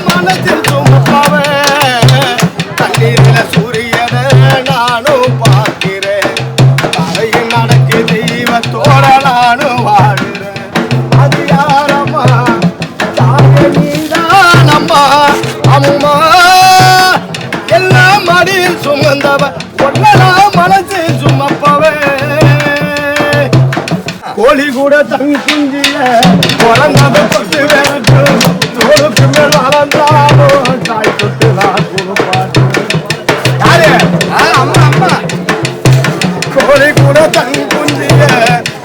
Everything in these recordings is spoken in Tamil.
மனத்தில் சுமப்பாவே தண்ணீரில சூரியனை நானும் பார்க்கிறேன். தரையில் நடக்கு தெய்வத்தோட நானும் வாடுறேன். அது யாரம்மா நீதானம்மா அம்மா எல்லாம் மடியில் சுமந்தவ ஒன்னலாம் மனசில் சுமப்பவே. கோழி கூட தன் குஞ்சிய குழந்தை தொட்டு வேறு தோளுக்கு மேல் வளர்ந்தாலும் தாய் தொட்டு நான் கொடுப்பாட்டு. யாரு அம்மா அம்மா. கோழி கூட தன் குஞ்சிய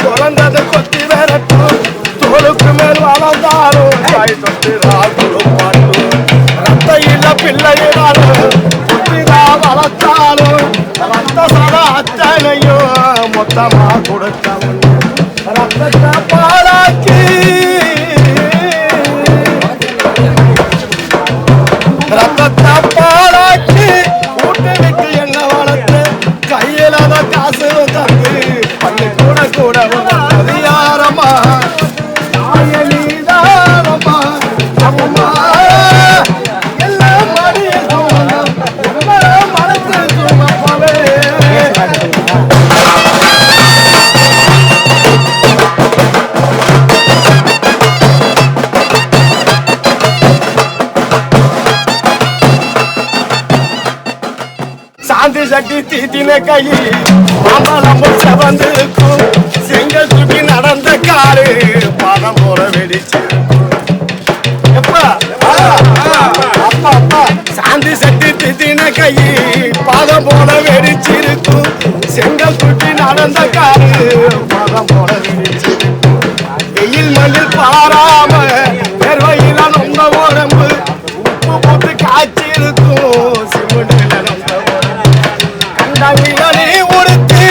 குழந்தை கொத்தி வேறட்டும் தோளுக்கு மேல் வளர்ந்தாலும் தாய் தொட்டு நான் கொடுப்பாட்டு. ரத்த இல்ல பிள்ளையினாலும் கொத்திதான் வளர்த்தாலும் ரத்த சத அத்தனையும் மொத்தமா கொடுத்தவன் ரத்தத்தை பாலாக்கி ரத்தத்தை பாலாக்கி ஊட்டு விட்டு என்ன வளர்த்து கையில காசு தந்து பள்ளி கூட கூட அது யாரம்மா நீதானம்மா அம்மா எல்லாம் மடியில் மனசு சுமப்பவே. சாந்தி சக்தி தீத்தின கை மாம்பழம் செவந்திருக்கும் செங்கல் சுட்டி நடந்த காரு பாதம் போல வெடிச்சு. சாந்தி சக்தி தீத்தின கை பாதம் போல வெடிச்சிருக்கும் செங்கல் சுட்டி நடந்த காரு பாதம் போல வெடிச்சிருக்கும். வெயில் மண்ணில் பாராம வேர்வையில நொந்த உடம்பு உப்பு போட்டு காய்ச்சிருக்கும் சிமெண்ட்ல நொந்த உடுத்தி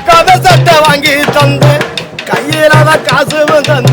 கதை சட்டை வாங்கி தந்து கையில காசு தந்து